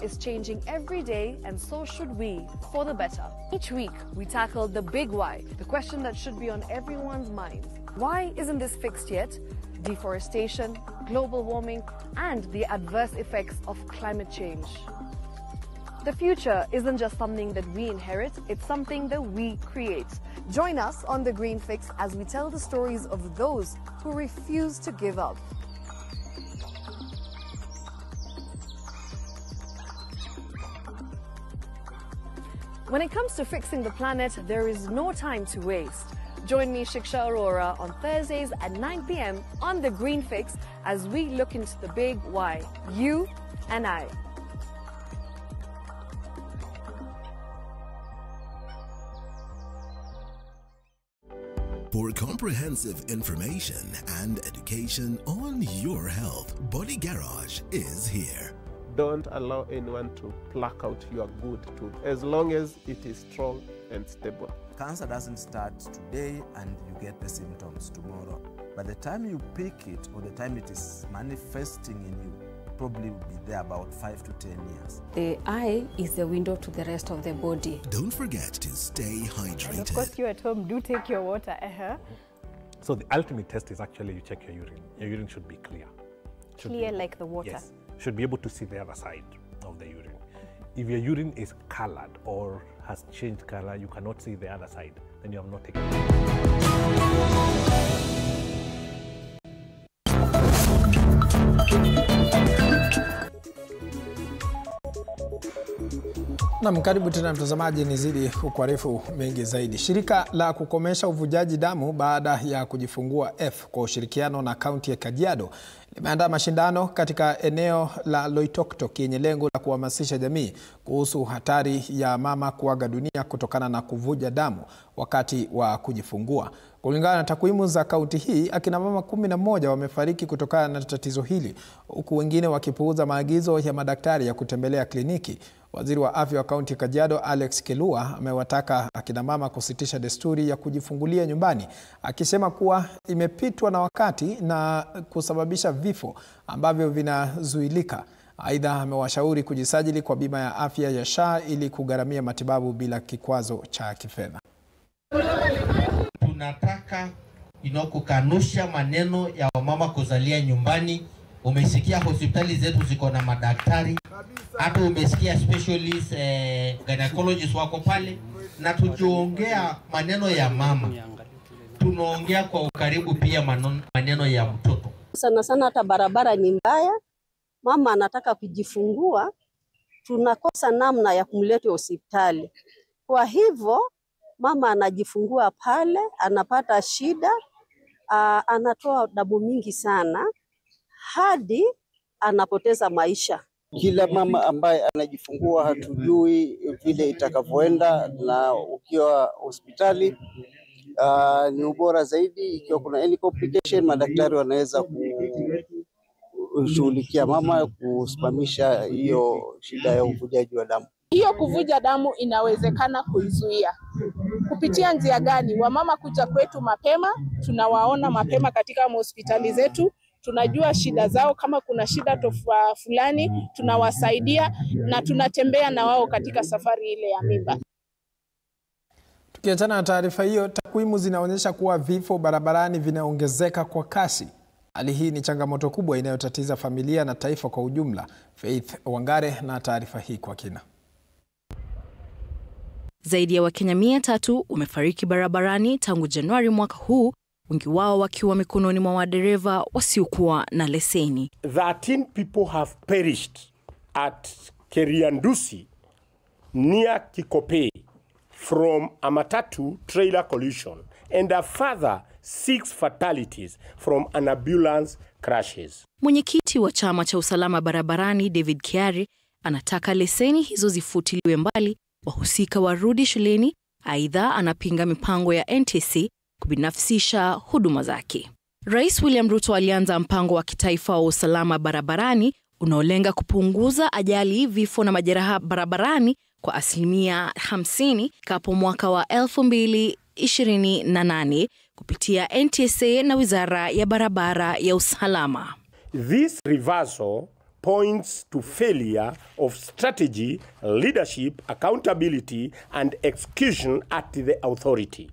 is changing every day, and so should we, for the better. Each week, we tackle the big why, the question that should be on everyone's mind. Why isn't this fixed yet? Deforestation, global warming, and the adverse effects of climate change. The future isn't just something that we inherit, it's something that we create. Join us on The Green Fix as we tell the stories of those who refuse to give up. When it comes to fixing the planet, there is no time to waste. Join me, Shiksha Arora, on Thursdays at 9 p.m. on The Green Fix as we look into the big why, you and I. For comprehensive information and education on your health, Body Garage is here. Don't allow anyone to pluck out your good tooth, as long as it is strong and stable. Cancer doesn't start today and you get the symptoms tomorrow. By the time you pick it or the time it is manifesting in you, probably will be there about 5 to 10 years. The eye is the window to the rest of the body. Don't forget to stay hydrated. And of course, you at home do take your water. So the ultimate test is actually you check your urine. Your urine should be clear. Clear like the water? Yes. Should be able to see the other side of the urine. If your urine is colored or has changed color, you cannot see the other side, then you have not taken Na karibu tena mtazamaji, nizidi kukuarifu mengi zaidi. Shirika la kukomesha uvujaji damu baada ya kujifungua F kwa ushirikiano na kaunti ya Kajiado limeandaa mashindano katika eneo la Loitoktok yenye lengo la kuhamasisha jamii kuhusu hatari ya mama kuaga dunia kutokana na kuvuja damu wakati wa kujifungua. Kulingana na takwimu za kaunti hii, akina mama 11 wamefariki kutokana na tatizo hili, huku wengine wakipuuza maagizo ya madaktari ya kutembelea kliniki. Waziri wa afya wa kaunti Kajiado Alex Kelua amewataka akina mama kusitisha desturi ya kujifungulia nyumbani, akisema kuwa imepitwa na wakati na kusababisha vifo ambavyo vinazuilika. Aidha, amewashauri kujisajili kwa bima ya afya ya SHA ili kugharamia matibabu bila kikwazo cha kifedha. Tunataka kukanusha maneno ya wamama kuzalia nyumbani. Umesikia hospitali zetu ziko na madaktari, hata umesikia specialist gynecologists wako pale, na tukiongea maneno ya mama tunaongea kwa ukaribu pia maneno ya mtoto. Sana sana hata barabara ni mbaya, mama anataka kujifungua, tunakosa namna ya kumleta hospitali. Kwa hivyo mama anajifungua pale, anapata shida, anatoa damu mingi sana hadi anapoteza maisha. Kila mama ambaye anajifungua hatujui vile itakavyoenda, na ukiwa hospitali ni ubora zaidi. Ikiwa kuna any complication, madaktari wanaweza kushughulikia mama kusimamisha hiyo shida ya uvujaji wa damu. Hiyo kuvuja damu inawezekana kuizuia. Kupitia njia gani? Wamama kuja kwetu mapema, tunawaona mapema katika hospitali zetu. Tunajua shida zao, kama kuna shida fulani tunawasaidia na tunatembea na wao katika safari ile ya mimba. Tukiachana na taarifa hiyo, takwimu zinaonyesha kuwa vifo barabarani vinaongezeka kwa kasi. Hali hii ni changamoto kubwa inayotatiza familia na taifa kwa ujumla. Faith Wangare na taarifa hii kwa kina. Zaidi ya Wakenya 300 wamefariki barabarani tangu Januari mwaka huu, wengi wao wakiwa mikononi mwa wadereva wasiokuwa na leseni. 13 people have perished at Keriandusi near Kikopey from a matatu trailer collision, and a further 6 fatalities from an ambulance crashes. Mwenyekiti wa chama cha usalama barabarani David Kiari anataka leseni hizo zifutiliwe mbali, wahusika warudi shuleni. Aidha, anapinga mipango ya NTSA kubinafsisha huduma zake. Rais William Ruto alianza mpango wa kitaifa wa usalama barabarani unaolenga kupunguza ajali, vifo na majeraha barabarani kwa 50% kapo mwaka wa 2028 kupitia NTSA na Wizara ya Barabara ya Usalama. This reversal points to failure of strategy, leadership, accountability, and execution at the authority,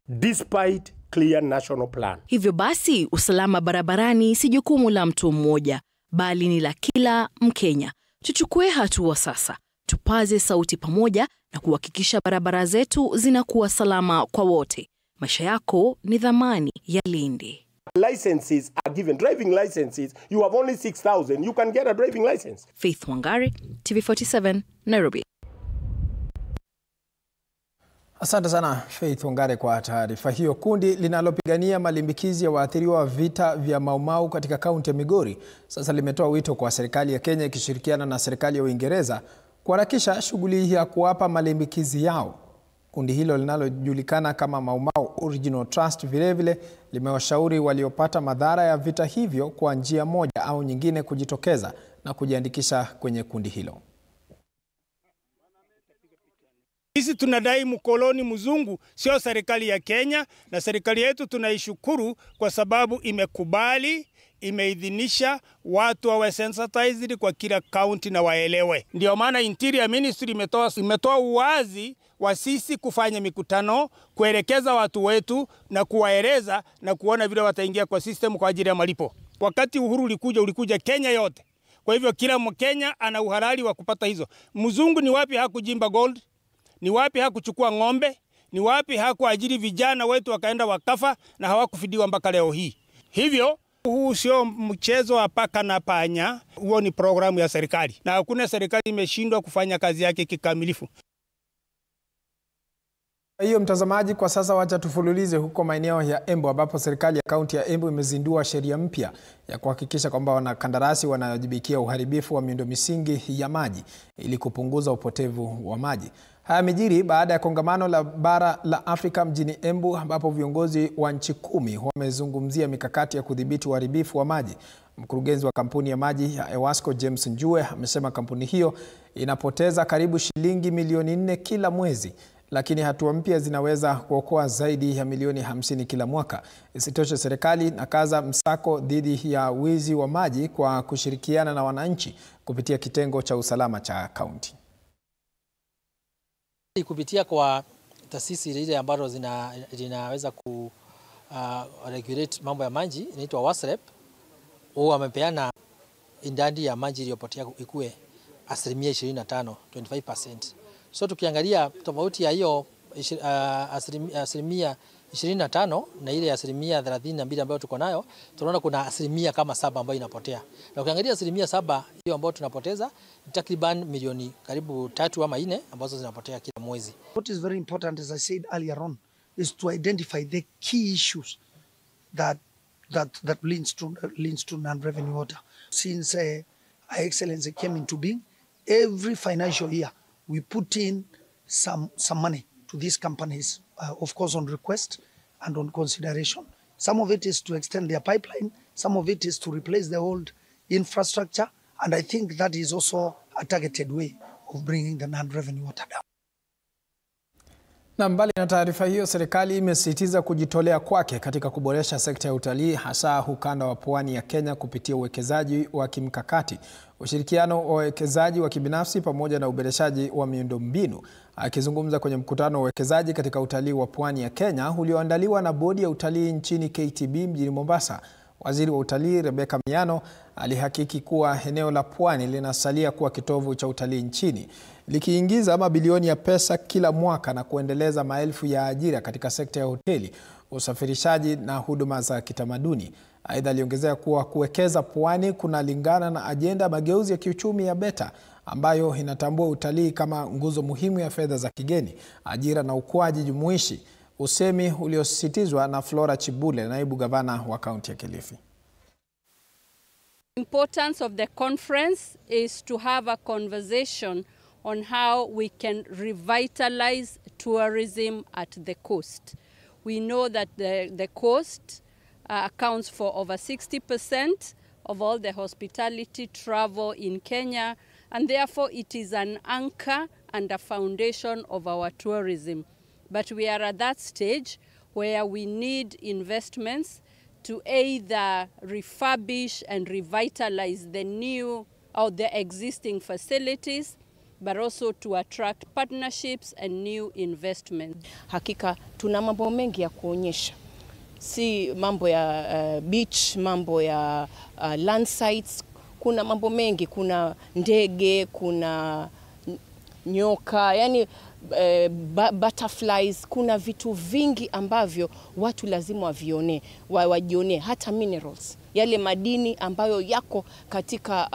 despite clear national plan. Hivyo basi, usalama barabarani si jukumu la mtu mmoja, bali ni la kila Mkenya. Tuchukue hatua sasa, tupaze sauti pamoja na kuhakikisha barabara zetu zinakuwa salama kwa wote. Maisha yako ni dhamani ya Lindi. Licenses are given, driving licenses. You have only 6,000. You can get a driving license. Faith Wangari, TV47, Nairobi. Asante sana Faith Wangari kwa taarifa hiyo. Kundi linalopigania malimbikizi ya waathiriwa wa vita vya Mau Mau katika kaunti ya Migori sasa limetoa wito kwa serikali ya Kenya ikishirikiana na serikali ya Uingereza kuharakisha shughuli hii ya kuwapa malimbikizi yao. Kundi hilo linalojulikana kama Mau Mau Original Trust vilevile limewashauri waliopata madhara ya vita hivyo kwa njia moja au nyingine kujitokeza na kujiandikisha kwenye kundi hilo. Sisi tunadai mkoloni mzungu, sio serikali ya Kenya, na serikali yetu tunaishukuru kwa sababu imekubali, imeidhinisha watu wawe sensitized kwa kila county na waelewe. Ndio maana Interior Ministry imetoa uwazi wa sisi kufanya mikutano, kuelekeza watu wetu na kuwaeleza na kuona vile wataingia kwa system kwa ajili ya malipo. Wakati uhuru ulikuja Kenya yote. Kwa hivyo kila Mkenya ana uhalali wa kupata hizo. Mzungu ni wapi hakujimba gold? Ni wapi hakuchukua ng'ombe? Ni wapi hakuajiri vijana wetu wakaenda wakafa na hawakufidiwa mpaka leo hii? Hivyo huu sio mchezo wa paka na panya, huo ni programu ya serikali. Na hakuna serikali imeshindwa kufanya kazi yake kikamilifu. Hiyo mtazamaji, kwa sasa wacha tufululize huko maeneo ya Embu ambapo serikali ya kaunti ya Embu imezindua sheria mpya ya kuhakikisha kwamba wanakandarasi wanajibikia uharibifu wa miundo misingi ya maji ili kupunguza upotevu wa maji. Haya yamejiri baada ya kongamano la bara la Afrika mjini Embu ambapo viongozi wa nchi 10 wamezungumzia mikakati ya kudhibiti uharibifu wa maji. Mkurugenzi wa kampuni ya maji ya Ewasco James Njue amesema kampuni hiyo inapoteza karibu shilingi milioni 4 kila mwezi, lakini hatua mpya zinaweza kuokoa zaidi ya milioni 50 kila mwaka. Isitoshe, serikali inakaza msako dhidi ya wizi wa maji kwa kushirikiana na wananchi kupitia kitengo cha usalama cha kaunti. Kupitia kwa taasisi ile ambazo zinaweza regulate mambo ya maji inaitwa WASREP, wao wamepeana idadi ya maji iliyopotea ikue 25%, 25%. So tukiangalia tofauti ya hiyo 25% na ile ya 32% ambayo tuko nayo, tunaona kuna 7% kama ambayo inapotea. Na ukiangalia 7% hiyo ambayo tunapoteza ni takriban milioni karibu 3 ama 4 ambazo zinapotea kila mwezi. What is very important, as I said earlier on, is to identify the key issues that leads to non-revenue water. Since Our Excellency came into being, every financial year we put in some money to these companies, of course on request and on consideration. Some of it is to extend their pipeline, some of it is to replace the old infrastructure, and I think that is also a targeted way of bringing the non-revenue water down. Na mbali na taarifa hiyo, serikali imesisitiza kujitolea kwake katika kuboresha sekta ya utalii hasa ukanda wa pwani ya Kenya kupitia uwekezaji wa kimkakati, ushirikiano wa uwekezaji wa kibinafsi pamoja na uboreshaji wa miundombinu. Akizungumza kwenye mkutano wa uwekezaji katika utalii wa pwani ya Kenya ulioandaliwa na bodi ya utalii nchini KTB mjini Mombasa, Waziri wa Utalii Rebecca Miano alihakiki kuwa eneo la pwani linasalia kuwa kitovu cha utalii nchini, likiingiza mabilioni ya pesa kila mwaka na kuendeleza maelfu ya ajira katika sekta ya hoteli, usafirishaji na huduma za kitamaduni. Aidha, aliongezea kuwa kuwekeza pwani kunalingana na ajenda mageuzi ya kiuchumi ya BETA ambayo inatambua utalii kama nguzo muhimu ya fedha za kigeni, ajira na ukuaji jumuishi, usemi uliosisitizwa na Flora Chibule, naibu gavana wa kaunti ya Kilifi. Importance of the conference is to have a conversation on how we can revitalize tourism at the coast. We know that the coast accounts for over 60% of all the hospitality travel in Kenya, and therefore it is an anchor and a foundation of our tourism. But we are at that stage where we need investments to either refurbish and revitalize the new out the existing facilities, but also to attract partnerships and new investments. Hakika tuna mambo mengi ya kuonyesha. Si mambo ya beach, mambo ya land sites, kuna mambo mengi, kuna ndege, kuna nyoka, yani butterflies, kuna vitu vingi ambavyo watu lazima wajione, hata minerals, yale madini ambayo yako katika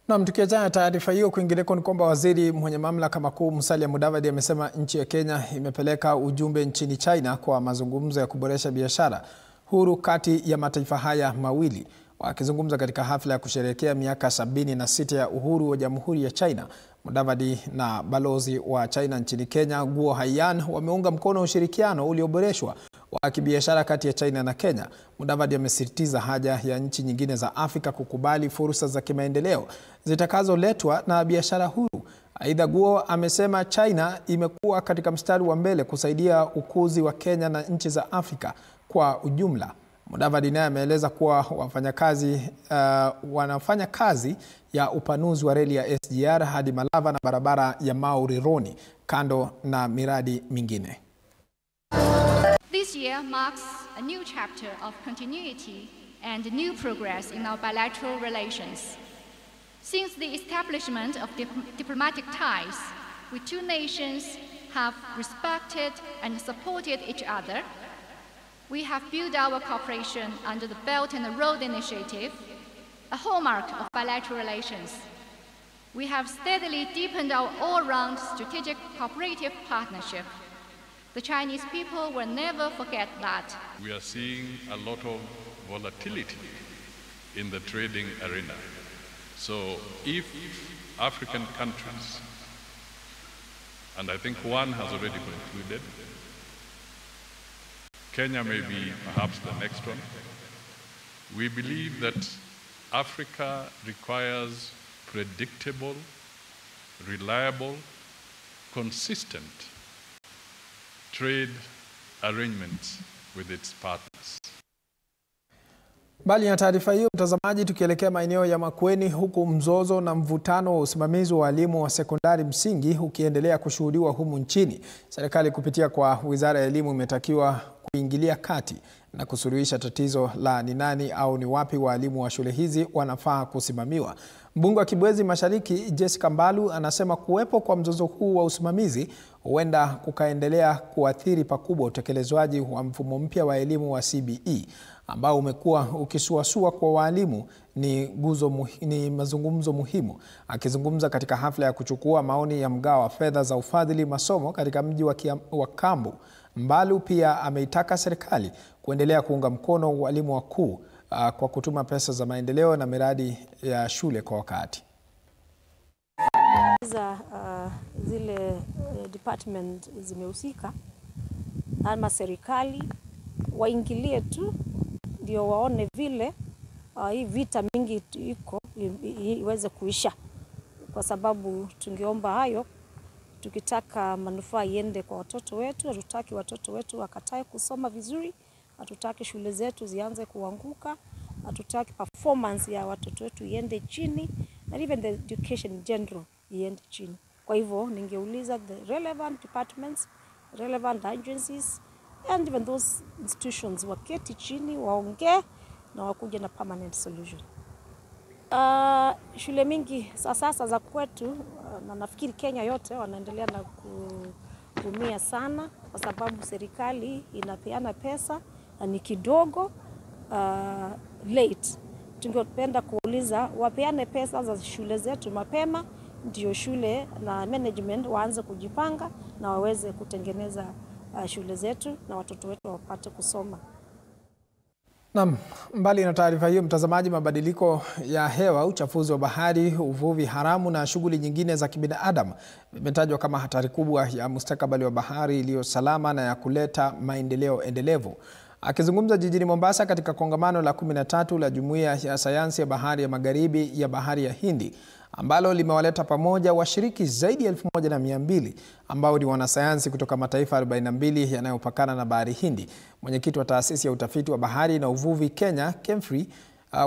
Na tukiachana na taarifa hiyo, kwingineko ni kwamba waziri mwenye mamlaka makuu Musalia Mudavadi amesema nchi ya Kenya imepeleka ujumbe nchini China kwa mazungumzo ya kuboresha biashara huru kati ya mataifa haya mawili. Wakizungumza katika hafla ya kusherehekea miaka 76 ya uhuru wa Jamhuri ya China, Mudavadi na balozi wa China nchini Kenya Guo Haiyan wameunga mkono ushirikiano ulioboreshwa wa kibiashara kati ya China na Kenya. Mudavadi amesisitiza haja ya nchi nyingine za Afrika kukubali fursa za kimaendeleo zitakazoletwa na biashara huru. Aidha, Guo amesema China imekuwa katika mstari wa mbele kusaidia ukuzi wa Kenya na nchi za Afrika kwa ujumla. Mudavadi naye ameeleza kuwa wanafanya kazi ya upanuzi wa reli ya SGR hadi Malava na barabara ya Mau Rironi, kando na miradi mingine. This year marks a new chapter of continuity and new progress in our bilateral relations. Since the establishment of diplomatic ties, we two nations have respected and supported each other. We have built our cooperation under the Belt and Road Initiative, a hallmark of bilateral relations. We have steadily deepened our all-round strategic cooperative partnership. The Chinese people will never forget that. We are seeing a lot of volatility in the trading arena. So if African countries, and I think one has already concluded, Kenya may be perhaps the next one, we believe that Africa requires predictable, reliable, consistent trade arrangements with its partners. Bali na taarifa hiyo, mtazamaji, tukielekea maeneo ya Makueni, huku mzozo na mvutano wa usimamizi wa walimu wa sekondari msingi ukiendelea kushuhudiwa humu nchini, serikali kupitia kwa Wizara ya Elimu imetakiwa kuingilia kati na kusuluhisha tatizo la ni nani au ni wapi walimu wa shule hizi wanafaa kusimamiwa. Mbunge wa Kibwezi Mashariki Jessica Mbalu anasema kuwepo kwa mzozo huu wa usimamizi huenda kukaendelea kuathiri pakubwa utekelezwaji wa mfumo mpya wa elimu wa CBE ambao umekuwa ukisuasua kwa walimu. Ni mazungumzo muhimu. Akizungumza katika hafla ya kuchukua maoni ya mgao wa fedha za ufadhili masomo katika mji wa Kambu, Mbalu pia ameitaka serikali kuendelea kuunga mkono walimu wakuu kwa kutuma pesa za maendeleo na miradi ya shule kwa wakati. Zile department zimehusika ama serikali waingilie tu ndio waone vile hii vita mingi iko iweze kuisha, kwa sababu tungeomba hayo tukitaka manufaa iende kwa watoto wetu. Hatutaki watoto wetu wakatae kusoma vizuri, hatutaki shule zetu zianze kuanguka, hatutaki performance ya watoto wetu iende chini, and even the education in general iende chini. Kwa hivyo ningeuliza the relevant departments, relevant agencies and even those institutions waketi chini waongee na wakuje na permanent solution. Shule mingi sasa za kwetu na nafikiri Kenya yote wanaendelea na kuumia sana kwa sababu serikali inapeana pesa na ni kidogo late. Tungependa kuuliza wapeane pesa za shule zetu mapema ndio shule na management waanze kujipanga na waweze kutengeneza shule zetu na watoto wetu wapate kusoma. Naam, mbali na taarifa hiyo mtazamaji, mabadiliko ya hewa, uchafuzi wa bahari, uvuvi haramu na shughuli nyingine za kibinadamu vimetajwa kama hatari kubwa ya mustakabali wa bahari iliyo salama na ya kuleta maendeleo endelevu. Akizungumza jijini Mombasa katika kongamano la 13 la Jumuiya ya Sayansi ya Bahari ya Magharibi ya Bahari ya Hindi, ambalo limewaleta pamoja washiriki zaidi ya 1200 ambao ni wanasayansi kutoka mataifa 42 yanayopakana na Bahari Hindi. Mwenyekiti wa taasisi ya utafiti wa bahari na uvuvi Kenya, KEMFRI,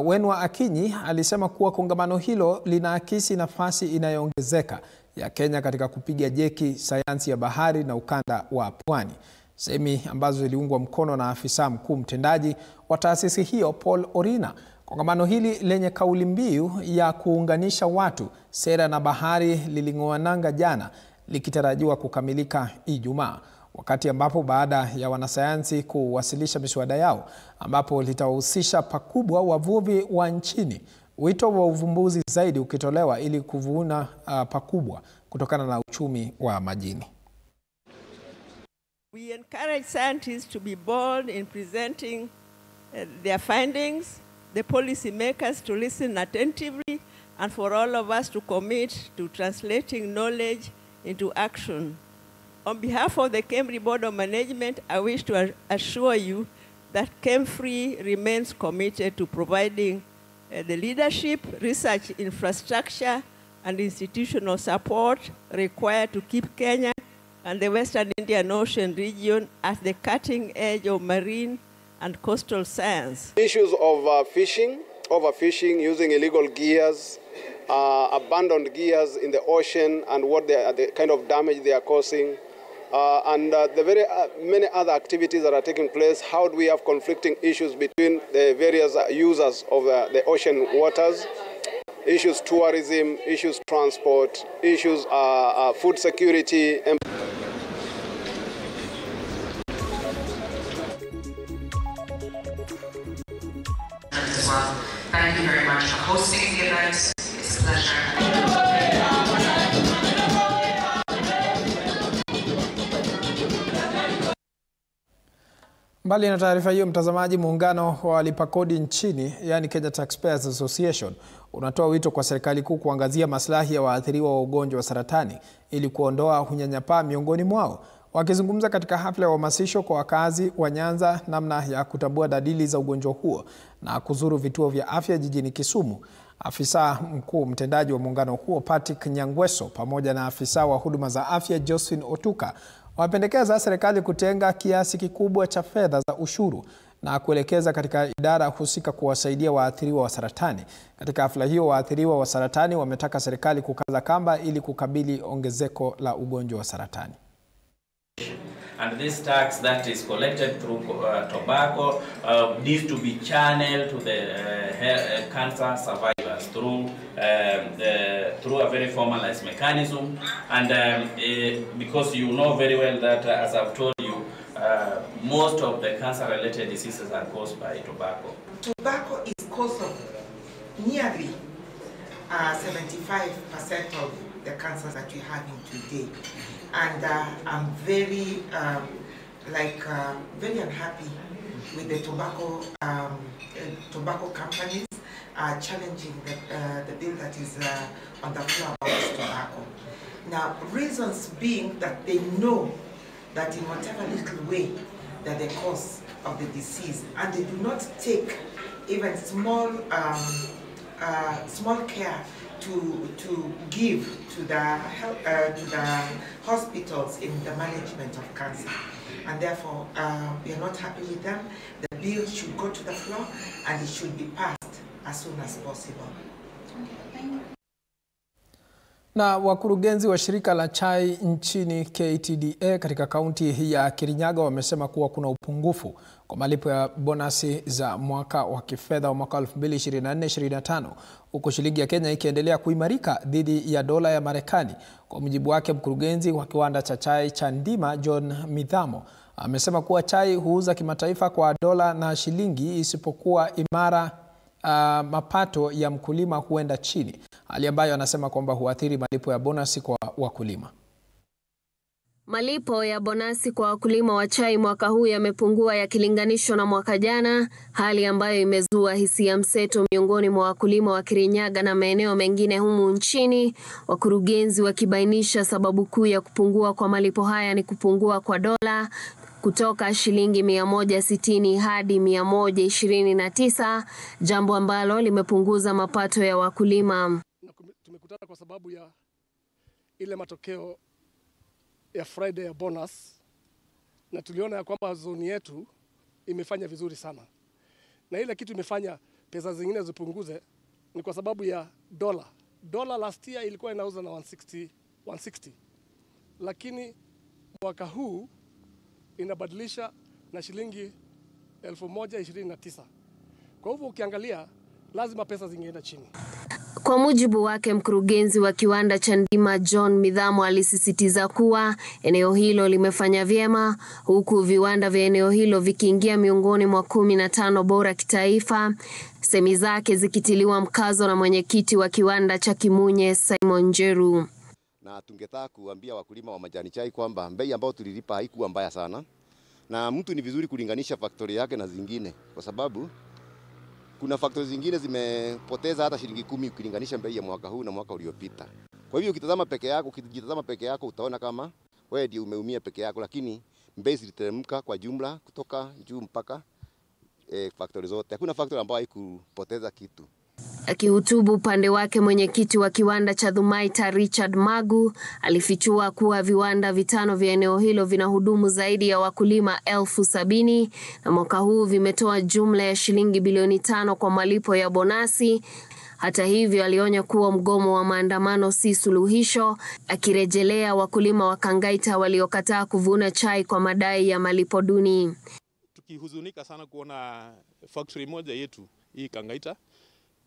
Wenwa Akinyi, alisema kuwa kongamano hilo linaakisi nafasi inayoongezeka ya Kenya katika kupiga jeki sayansi ya bahari na ukanda wa pwani. Semi ambazo ziliungwa mkono na afisa mkuu mtendaji wa taasisi hiyo Paul Orina. Kongamano hili lenye kauli mbiu ya kuunganisha watu, sera na bahari liling'oa nanga jana, likitarajiwa kukamilika Ijumaa, wakati ambapo baada ya wanasayansi kuwasilisha miswada yao ambapo litawahusisha pakubwa wavuvi wa nchini, wito wa uvumbuzi zaidi ukitolewa ili kuvuna pakubwa kutokana na uchumi wa majini. We encourage scientists to be bold in presenting their findings, the policy makers to listen attentively, and for all of us to commit to translating knowledge into action. On behalf of the KEMFRI Board of Management, I wish to assure you that KEMFRI remains committed to providing the leadership, research infrastructure, and institutional support required to keep Kenya and the Western Indian Ocean region at the cutting edge of marine and coastal science. Issues of fishing, overfishing, using illegal gears, abandoned gears in the ocean, and what the kind of damage they are causing, and the very many other activities that are taking place. How do we have conflicting issues between the various users of the ocean waters? Issues tourism, issues transport, issues food security. Thank you very much for hosting the event. It's a pleasure. Mbali na taarifa hiyo mtazamaji, muungano wa walipa kodi nchini, yani Kenya Taxpayers Association, unatoa wito kwa serikali kuu kuangazia maslahi ya waathiriwa wa ugonjwa wa saratani ili kuondoa unyanyapaa miongoni mwao. Wakizungumza katika hafla ya uhamasisho kwa wakazi wa Nyanza namna ya kutambua dalili za ugonjwa huo na kuzuru vituo vya afya jijini Kisumu, afisa mkuu mtendaji wa muungano huo Patrick Nyangweso pamoja na afisa wa huduma za afya Josephine Otuka wapendekeza serikali kutenga kiasi kikubwa cha fedha za ushuru na kuelekeza katika idara husika kuwasaidia waathiriwa wa saratani. Katika hafla hiyo, waathiriwa wa saratani wametaka serikali kukaza kamba ili kukabili ongezeko la ugonjwa wa saratani. And this tax that is collected through tobacco needs to be channeled to the cancer survivors through a very formalized mechanism. And because you know very well that, as I've told you, most of the cancer-related diseases are caused by tobacco. Tobacco is cause of nearly 75% of the cancers that we're having today. And I'm very, very unhappy with the tobacco companies challenging the bill that is on the floor about tobacco. Now, reasons being that they know that in whatever little way that the cause of the disease, and they do not take even small care to give to the hospitals in the management of cancer. And therefore, we are not happy with them. The bill should go to the floor and it should be passed as soon as possible. Na wakurugenzi wa shirika la chai nchini KTDA katika kaunti ya Kirinyaga wamesema kuwa kuna upungufu kwa malipo ya bonasi za mwaka wa kifedha wa mwaka 2024-2025, huku shilingi ya Kenya ikiendelea kuimarika dhidi ya dola ya Marekani. Kwa mujibu wake, mkurugenzi wa kiwanda cha chai cha Ndima John Mithamo amesema kuwa chai huuza kimataifa kwa dola na shilingi, isipokuwa imara mapato ya mkulima huenda chini, hali ambayo anasema kwamba huathiri malipo ya bonasi kwa wakulima. Malipo ya bonasi kwa wakulima wa chai mwaka huu yamepungua yakilinganishwa na mwaka jana, hali ambayo imezua hisia mseto miongoni mwa wakulima wa Kirinyaga na maeneo mengine humu nchini, wakurugenzi wakibainisha sababu kuu ya kupungua kwa malipo haya ni kupungua kwa dola kutoka shilingi 160 hadi 129, jambo ambalo limepunguza mapato ya wakulima. Tumekutana kwa sababu ya ile matokeo ya Friday ya bonus, na tuliona ya kwamba zoni yetu imefanya vizuri sana, na ile kitu imefanya pesa zingine zipunguze ni kwa sababu ya dola. Dola last year ilikuwa inauza na 160, lakini mwaka huu inabadilisha na shilingi 1029. Kwa hivyo ukiangalia lazima pesa zingeenda chini. Kwa mujibu wake, mkurugenzi wa kiwanda cha Ndima John Midhamo alisisitiza kuwa eneo hilo limefanya vyema, huku viwanda vya eneo hilo vikiingia miongoni mwa 15 bora kitaifa, semi zake zikitiliwa mkazo na mwenyekiti wa kiwanda cha Kimunye Simon Njeru. Na tungetaka kuambia wakulima wa majani chai kwamba bei ambayo tulilipa haikuwa mbaya sana, na mtu ni vizuri kulinganisha factory yake na zingine, kwa sababu kuna factories zingine zimepoteza hata shilingi 10 ukilinganisha bei ya mwaka huu na mwaka uliopita. Kwa hivyo ukitazama peke yako utaona kama wewe ndio umeumia peke yako, lakini bei ziliteremka kwa jumla kutoka juu mpaka factories zote. Hakuna factory ambayo haikupoteza kitu. Akihutubu upande wake, mwenyekiti wa kiwanda cha Dhumaita Richard Magu alifichua kuwa viwanda 5 vya eneo hilo vinahudumu zaidi ya wakulima 70,000 na mwaka huu vimetoa jumla ya shilingi bilioni 5 kwa malipo ya bonasi. Hata hivyo, alionya kuwa mgomo wa maandamano si suluhisho, akirejelea wakulima wa Kangaita waliokataa kuvuna chai kwa madai ya malipo duni. Tukihuzunika sana kuona factory moja yetu hii Kangaita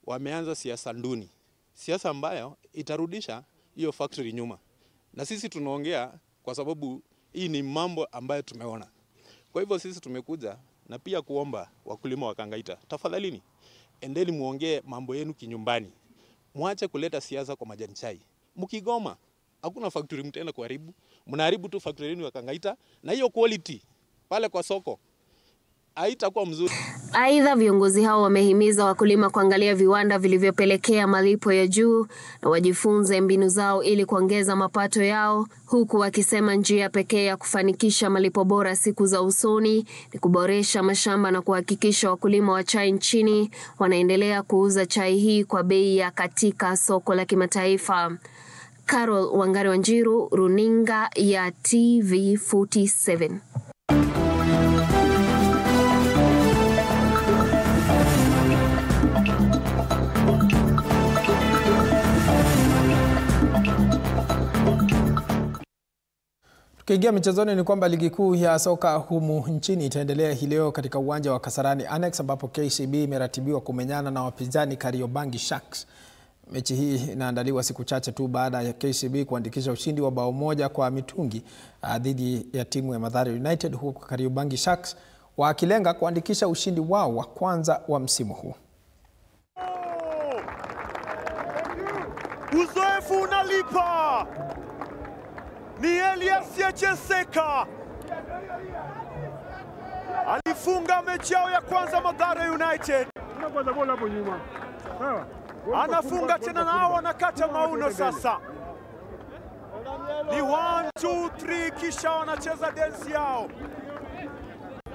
wameanza siasa nduni, siasa ambayo itarudisha hiyo factory nyuma. Na sisi tunaongea kwa sababu hii ni mambo ambayo tumeona. Kwa hivyo sisi tumekuja na pia kuomba wakulima wa Kangaita, tafadhalini endeni muongee mambo yenu kinyumbani. Muache kuleta siasa kwa majani chai. Mkigoma hakuna factory mtenda kuharibu, mnaharibu tu factory yenu ya Kangaita, na hiyo quality pale kwa soko haitakuwa mzuri. Aidha, viongozi hao wamehimiza wakulima kuangalia viwanda vilivyopelekea malipo ya juu na wajifunze mbinu zao ili kuongeza mapato yao, huku wakisema njia pekee ya kufanikisha malipo bora siku za usoni ni kuboresha mashamba na kuhakikisha wakulima wa chai nchini wanaendelea kuuza chai hii kwa bei ya katika soko la kimataifa. Carol Wangari Wanjiru, Runinga ya TV47. Tukiingia michezoni ni kwamba ligi kuu ya soka humu nchini itaendelea hii leo katika uwanja wa Kasarani Annex, ambapo KCB imeratibiwa kumenyana na wapinzani Kariobangi Sharks. Mechi hii inaandaliwa siku chache tu baada ya KCB kuandikisha ushindi wa bao 1 kwa mitungi dhidi ya timu ya Mathare United, huku Kariobangi Sharks wakilenga kuandikisha ushindi wao wa kwanza wa msimu huu. Uzoefu unalipa. Ni Elias Yecheseka alifunga mechi yao ya kwanza Mathare United. Anafunga tena nao wanakata mauno sasa. Ni 1, 2, 3 kisha wanacheza dance yao.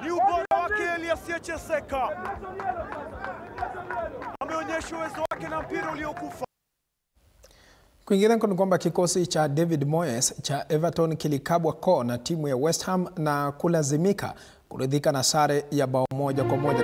Ni ubora wake Elias Yecheseka. Ameonyesha uwezo wake na mpira uliokufa. Kwingineko ni kwamba kikosi cha David Moyes cha Everton kilikabwa koo na timu ya West Ham na kulazimika kuridhika na sare ya bao 1-1.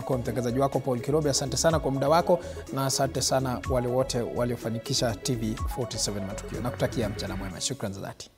Nimekuwa mtangazaji wako Paul Kirobi. Asante sana kwa muda wako na asante sana wale wote waliofanikisha TV47 Matukio. Nakutakia mchana mwema. Shukrani za dhati.